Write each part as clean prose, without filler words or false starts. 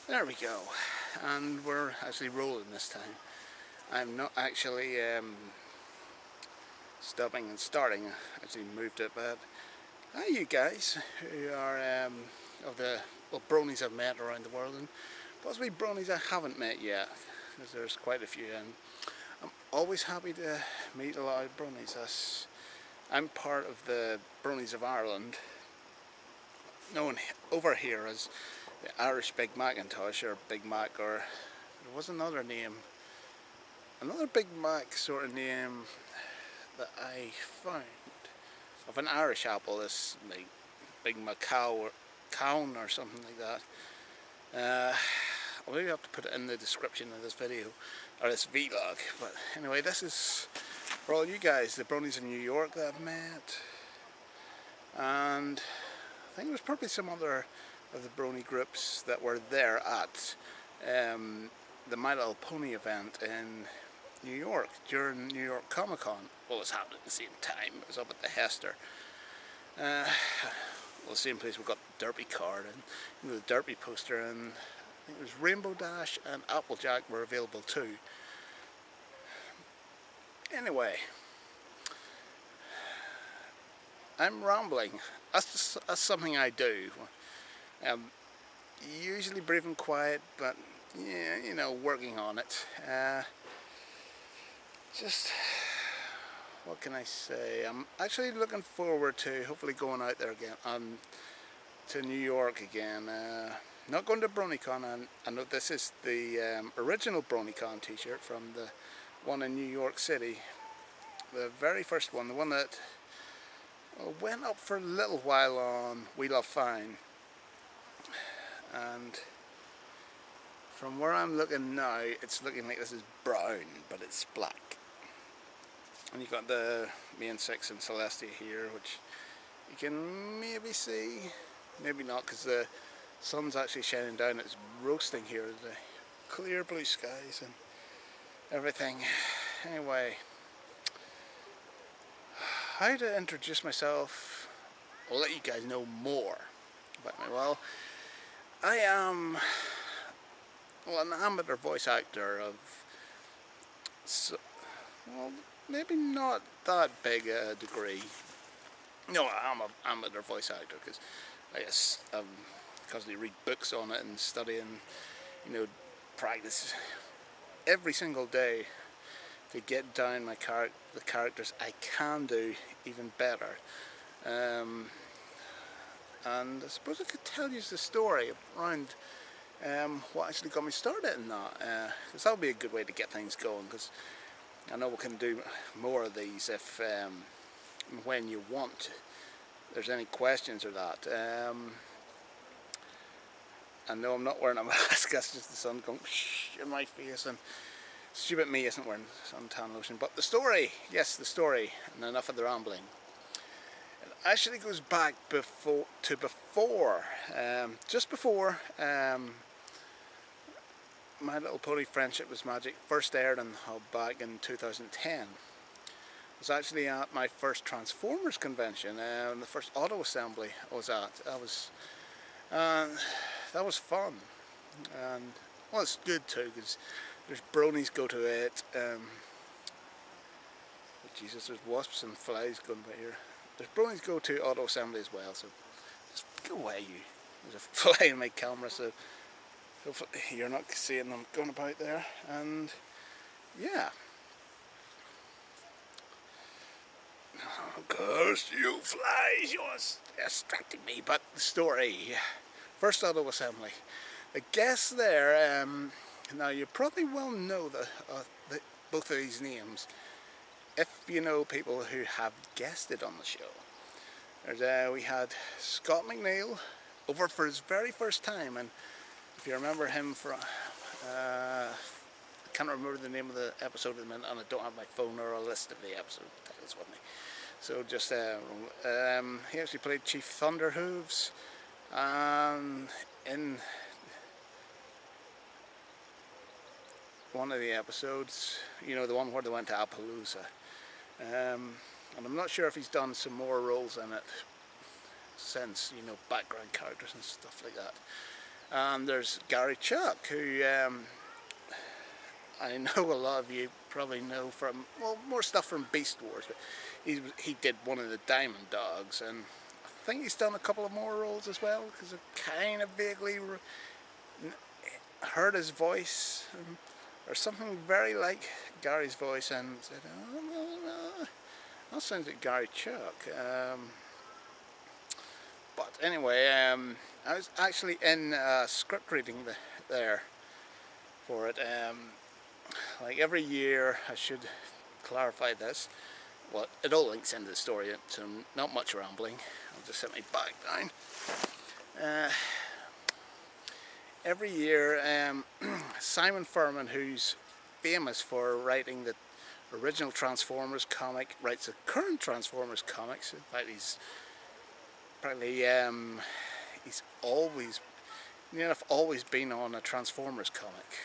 There we go, and we're actually rolling this time. I'm not actually stopping and starting. I actually moved it, but hi you guys who are of the bronies I've met around the world, and possibly bronies I haven't met yet, because there's quite a few, and I'm always happy to meet a lot of bronies. I'm part of the Bronies of Ireland, known over here as the Irish Big Macintosh, or Big Mac, or there was another name, another Big Mac sort of name that I found of an Irish apple, this like Big Macau or Cown or something like that. I'll maybe have to put it in the description of this video, or this vlog, but anyway, this is for all you guys, the Bronies of New York that I've met, and I think there was probably some other of the Brony groups that were there at the My Little Pony event in New York during New York Comic Con. Well, it was happening at the same time. It was up at the Hester. Well, the same place we got the Derpy card and the Derpy poster, and I think it was Rainbow Dash and Applejack were available too. Anyway, I'm rambling. That's something I do. Usually brief and quiet, but yeah, you know, working on it. Just, what can I say? I'm actually looking forward to hopefully going out there again, to New York again. Not going to BronyCon. I know this is the original BronyCon t-shirt from the one in New York City. The very first one, the one that went up for a little while on We Love Fine. And from where I'm looking now, it's looking like this is brown, but it's black. And you've got the main six in Celestia here, which you can maybe see, maybe not, because the sun's actually shining down. It's roasting here, the clear blue skies and everything. Anyway, how to introduce myself? I'll let you guys know more about me. Well, I am an amateur voice actor of, well, maybe not that big a degree. No, I'm an amateur voice actor because I guess constantly read books on it and study and, you know, practice every single day to get down the characters I can do even better. And I suppose I could tell you the story around what actually got me started in that, because that would be a good way to get things going, because I know we can do more of these if when you want. There's any questions or that. I know I'm not wearing a mask, that's just the sun going in my face, and stupid me isn't wearing suntan lotion. But the story, yes, the story, and enough of the rambling. Actually goes back just before My Little Pony Friendship Was Magic first aired on the Hub back in 2010. I was actually at my first Transformers convention, the first auto assembly I was at. That was fun, and well, it's good too, because there's bronies go to it. Jesus, there's wasps and flies going by here. There's bronies go to auto assembly as well, so just go away, you. There's a fly in my camera, so hopefully you're not seeing them going about there. And yeah. Oh gosh, you flies, you're distracting me. But the story, first auto assembly. The guests there, now you probably will know both of these names if you know people who have guested on the show. We had Scott McNeil over for his very first time, and if you remember him from, I can't remember the name of the episode at the minute, and I don't have my phone or a list of the episode titles with me. So just, he actually played Chief Thunderhooves, and in one of the episodes, you know, the one where they went to Appaloosa. And I'm not sure if he's done some more roles in it since, you know, background characters and stuff like that. And there's Gary Chuck, who I know a lot of you probably know from, well, more stuff from Beast Wars, but he did one of the Diamond Dogs, and I think he's done a couple of more roles as well, because I kind of vaguely heard his voice, or something very like Gary's voice, and said, oh, no, that sounds like Gary Chuck. But anyway, I was actually in script reading there for it. Like every year, I should clarify this. Well, it all links into the story, so not much rambling. I'll just set my back down. Every year, Simon Furman, who's famous for writing the original Transformers comic, writes the current Transformers comics. In fact, he's probably he's always, always been on a Transformers comic.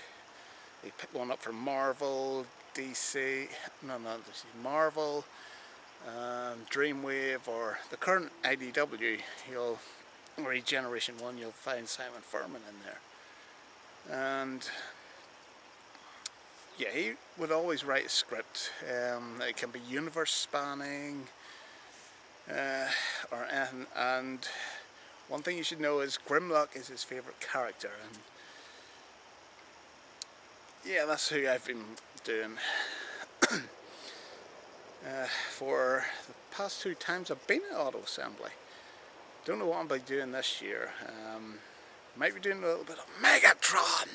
He picked one up from Marvel, DC, Marvel, Dreamwave, or the current IDW. You'll read Generation 1, you'll find Simon Furman in there. And yeah, he would always write a script. It can be universe spanning, and one thing you should know is Grimlock is his favourite character, and yeah, that's who I've been doing for the past 2 times I've been at Auto Assembly. Don't know what I'm going to be doing this year. Might be doing a little bit of Megatron.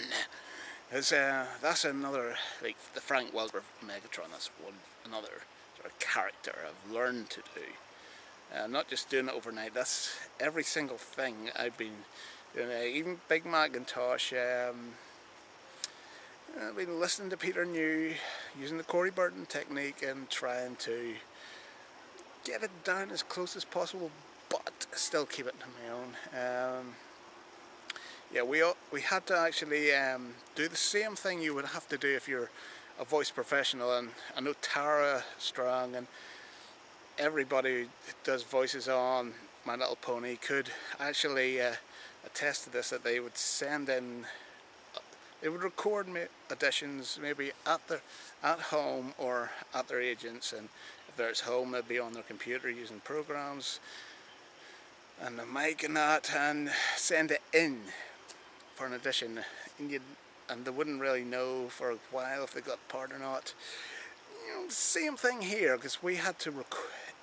That's another, like the Frank Welker Megatron. That's another sort of character I've learned to do. Not just doing it overnight. That's every single thing I've been doing. Even Big Macintosh. I've been listening to Peter New, using the Corey Burton technique and trying to get it down as close as possible, but still keep it to my own. Yeah, we had to actually do the same thing you would have to do if you're a voice professional, and I know Tara Strong and everybody who does voices on My Little Pony could actually attest to this, that they would send in, they would record auditions maybe at home or at their agents, and if they're at home they'd be on their computer using programs and the mic and that, and send it in for an audition, and they wouldn't really know for a while if they got the part or not. Same thing here, because we had to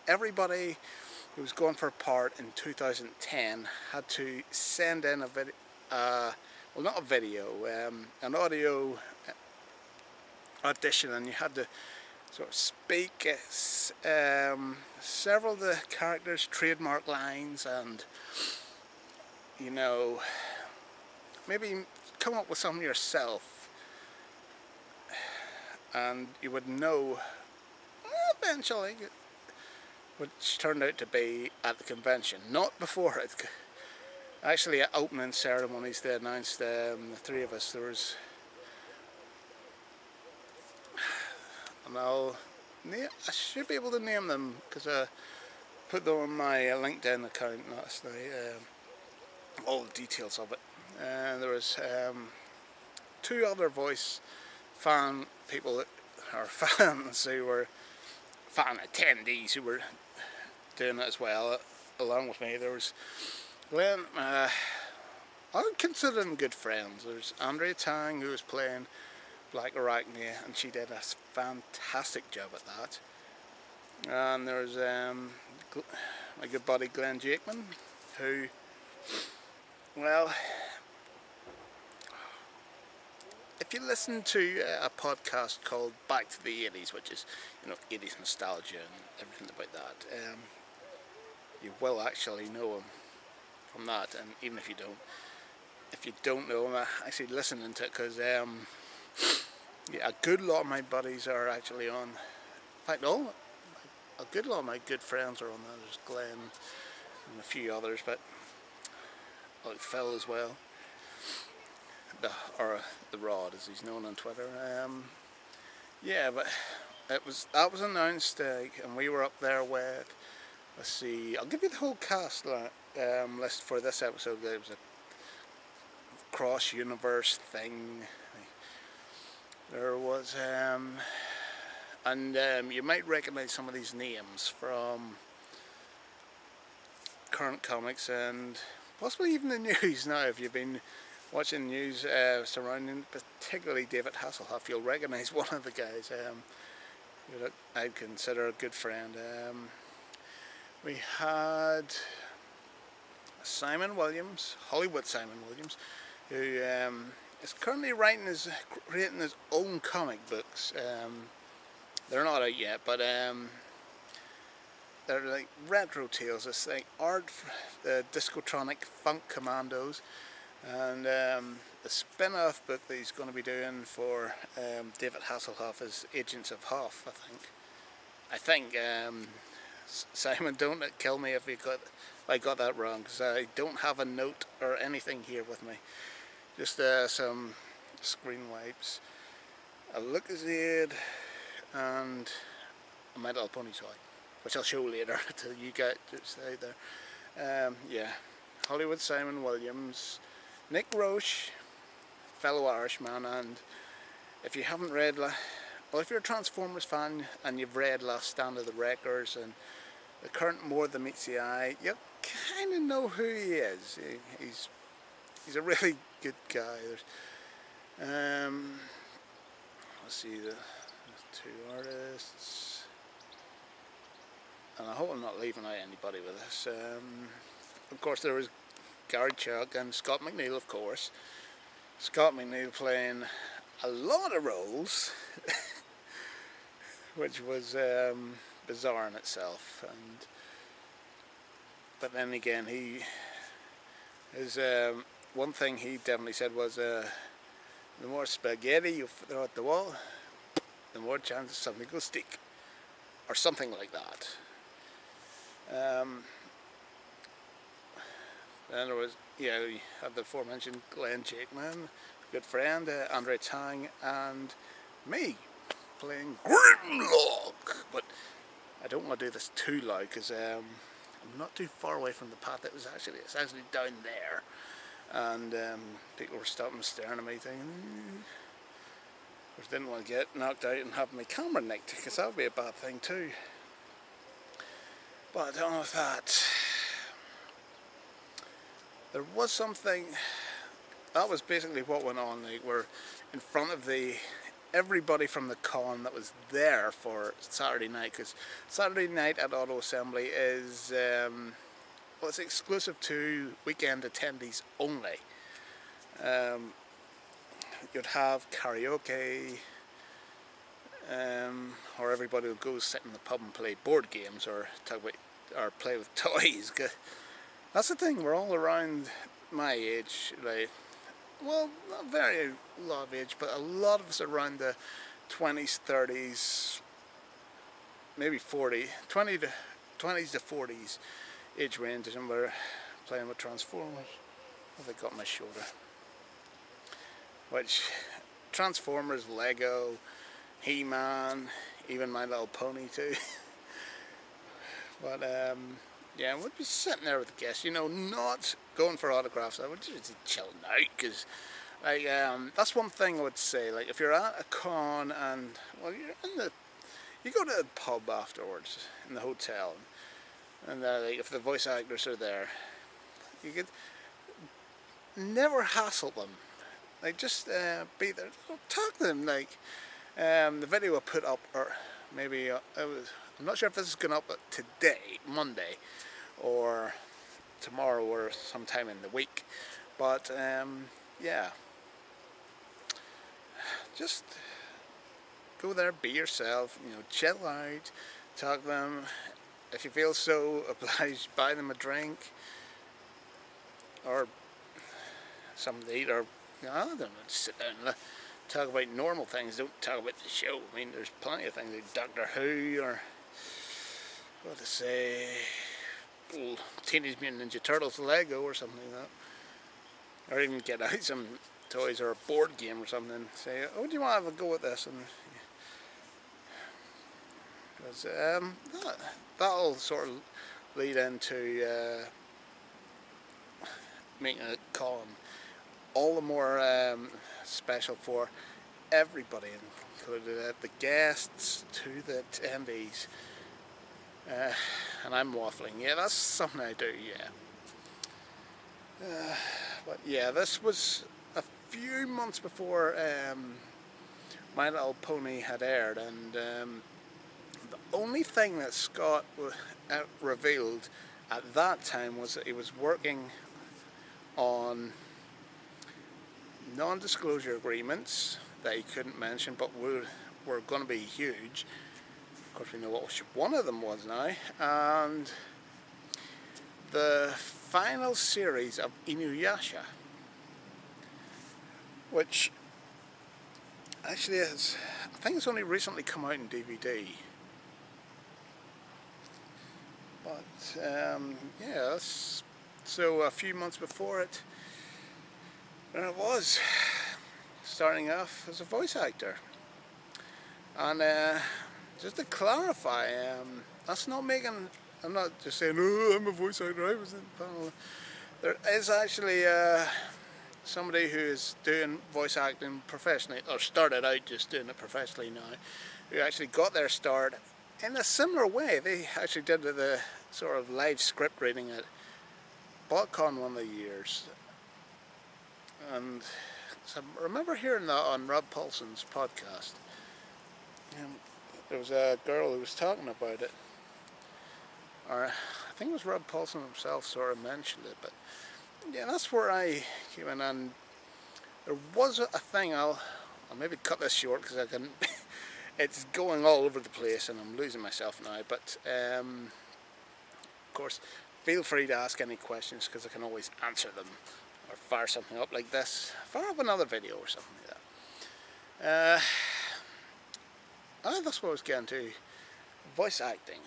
everybody who was going for a part in 2010 had to send in a video, well, not a video, an audio audition, and you had to sort of speak several of the characters' trademark lines, and maybe come up with something yourself, and you would know eventually, which turned out to be at the convention, not before it. Actually, at opening ceremonies, they announced the 3 of us. There was, and I should be able to name them because I put them on my LinkedIn account last night. All the details of it. And there was 2 other voice fan people, or fans who were fan attendees who were doing it as well, along with me. There was Glenn, I would consider them good friends. There's Andrea Tang, who was playing Black Arachne, and she did a fantastic job at that. And there's my good buddy Glenn Jakeman, who, well, if you listen to a podcast called Back to the 80s, which is, 80s nostalgia and everything about that, you will actually know him from that. And even if you don't know him, actually listening to it, because yeah, a good lot of my buddies are actually on. In fact, a good lot of my good friends are on there. There's Glenn and a few others, but like Phil as well, or the Rod as he's known on Twitter. Yeah, but that was announced, and we were up there with, let's see, I'll give you the whole cast list for this episode. There was cross-universe thing. There was, you might recognize some of these names from current comics and possibly even the news now. If you've been watching news surrounding particularly David Hasselhoff, you'll recognize one of the guys who I'd consider a good friend. We had Simon Williams, Hollywood Simon Williams, who is currently creating his own comic books. They're not out yet, but they're like retro tales. It's like art, the Discotronic Funk Commandos, and the spin-off book that he's going to be doing for David Hasselhoff is Agents of Hoff, I think. Simon, don't kill me if I got that wrong, because I don't have a note or anything here with me. Just some screen wipes, a Lucozade, and a My Little Pony toy, which I'll show later to you guys out there. Yeah, Hollywood Simon Williams, Nick Roche, fellow Irishman, and if you haven't read, well, if you're a Transformers fan and you've read Last Stand of the Wreckers and the current More Than Meets the Eye, you kind of know who he is. He's a really good guy. Let's see, the two artists, and I hope I'm not leaving out anybody with this. Of course, there was Gary Chuck and Scott McNeil, of course. Scott McNeil playing a lot of roles, which was bizarre in itself. But then again, one thing he definitely said was, the more spaghetti you throw at the wall, the more chance something will stick, or something like that. Then there was, yeah, we had the aforementioned Glenn Jakeman, good friend, Andre Tang, and me playing Grimlock. But I don't want to do this too loud because I'm not too far away from the path. It's actually down there, and people were stopping staring at me thinking, of course, didn't want to get knocked out and have my camera nicked, because that would be a bad thing too. But on with that, there was something. That was basically what went on. Like, we're in front of everybody from the con that was there for Saturday night, because Saturday night at Auto Assembly is well, it's exclusive to weekend attendees only. You'd have karaoke, or everybody would go sit in the pub and play board games or play with toys. That's the thing, we're all around my age, like, well, not very lot of age, but a lot of us around the 20s, 30s, maybe 20s to 40s age range, and we're playing with Transformers. What have I got on my shoulder? Which, Transformers, Lego, He-Man, even My Little Pony too. But yeah, we'd be sitting there with the guests, you know, not going for autographs. I would just chilling out, because like, that's one thing I would say. Like, if you're at a con and, well, you go to the pub afterwards in the hotel, and like, if the voice actors are there, you could never hassle them. Like, just be there, talk to them. Like, the video I put up, or maybe I'm not sure if this is going up today, Monday, or tomorrow, or sometime in the week. But yeah, just go there, be yourself, you know, chill out, talk to them. If you feel so obliged, buy them a drink or something to eat, or I don't know, just sit down and talk about normal things. Don't talk about the show. I mean, there's plenty of things like Doctor Who, or what to say, Teenage Mutant Ninja Turtles Lego or something like that. Or even get out some toys or a board game or something and say, oh, do you want to have a go at this? And because that'll sort of lead into making a column all the more special for everybody, including the guests to the attendees. And I'm waffling. Yeah, that's something I do. Yeah. But yeah, this was a few months before My Little Pony had aired, and the only thing that Scott revealed at that time was that he was working on non-disclosure agreements that he couldn't mention, but were going to be huge. Of course, we know what one of them was now, and the final series of Inuyasha, which actually is, I think it's only recently come out in DVD. But yeah, so a few months before it, and it was starting off as a voice actor. And just to clarify, that's not making, I'm not just saying, oh, I'm a voice actor, I was in the panel. There is actually somebody who is doing voice acting professionally, or started out just doing it professionally now, who actually got their start in a similar way. They actually did the sort of live script reading at BotCon one of the years. And so I remember hearing that on Rob Paulson's podcast. And there was a girl who was talking about it. Or I think it was Rob Paulson himself sort of mentioned it. But yeah, that's where I came in. And there was a thing, I'll maybe cut this short because I can... it's going all over the place and I'm losing myself now. But of course, feel free to ask any questions because I can always answer them. Or fire something up like this, fire up another video or something like that. That's what I was getting to, voice acting.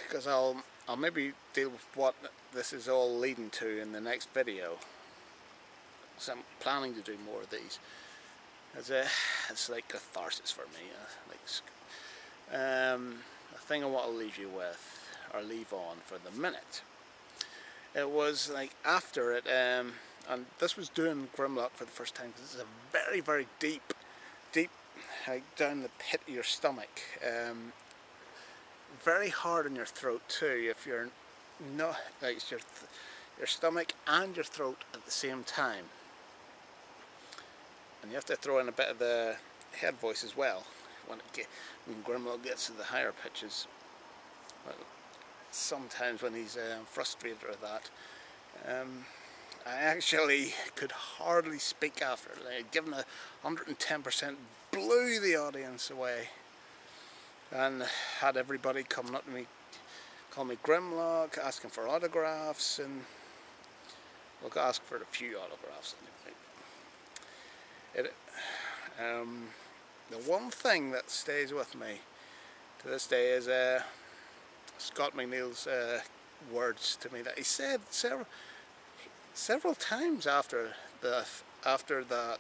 Because I'll maybe deal with what this is all leading to in the next video. So I'm planning to do more of these. It's like catharsis for me. A thing I want to leave you with, or leave on for the minute. It was like after it, and this was doing Grimlock for the first time, because this is a very, very deep, like down the pit of your stomach. Very hard on your throat too, if you're not, like it's your stomach and your throat at the same time. And you have to throw in a bit of the head voice as well, when Grimlock gets to the higher pitches. Well, sometimes when he's frustrated with that, I actually could hardly speak after it. Like, given 110%, blew the audience away, and had everybody coming up to me, call me Grimlock, asking for autographs, and look, ask for a few autographs. The one thing that stays with me to this day is Scott McNeil's words to me that he said several times after that,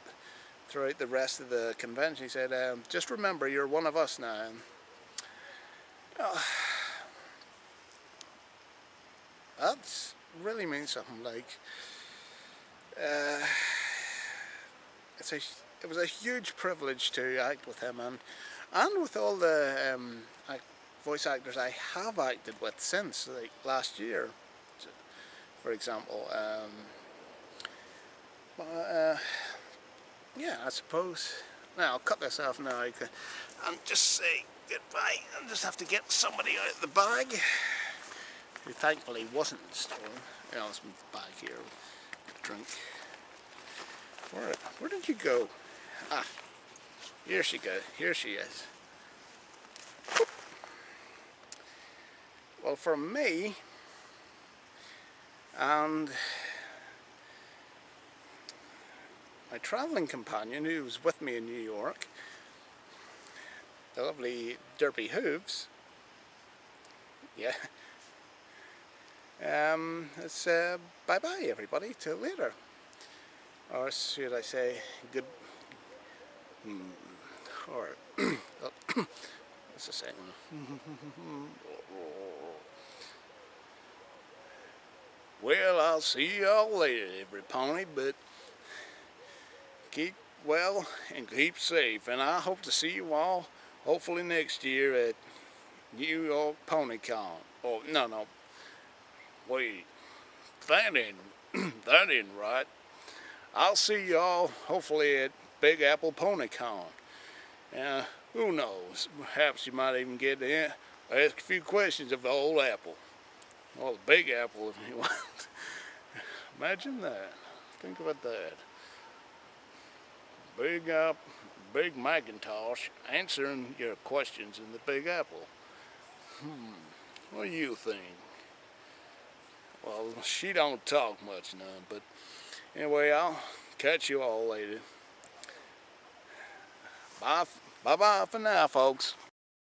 throughout the rest of the convention. He said, just remember, you're one of us now. And, that really means something. Like, it was a huge privilege to act with him, and with all the voice actors I have acted with since, like last year, for example. Yeah, I suppose. Now I'll cut this off now and just say goodbye. I'll just have to get somebody out of the bag, who thankfully wasn't stolen. You know, it's my bag here, drink. Where did you go? Ah, here she goes. Here she is. Well, for me, and my travelling companion who was with me in New York, the lovely Derpy Hooves, yeah, it's bye-bye everybody, till later. Or should I say, good, or, just a second. Well, I'll see y'all later, every pony, but keep well and keep safe. And I hope to see you all, hopefully next year at New York PonyCon. Oh, no, wait, that ain't right. I'll see y'all hopefully at Big Apple PonyCon. Who knows? Perhaps you might even get to ask a few questions of the old apple. Well, the Big Apple, if you want. Imagine that. Think about that. Big Macintosh answering your questions in the Big Apple. What do you think? Well, she don't talk much none, but anyway, I'll catch you all later. Bye for now, folks.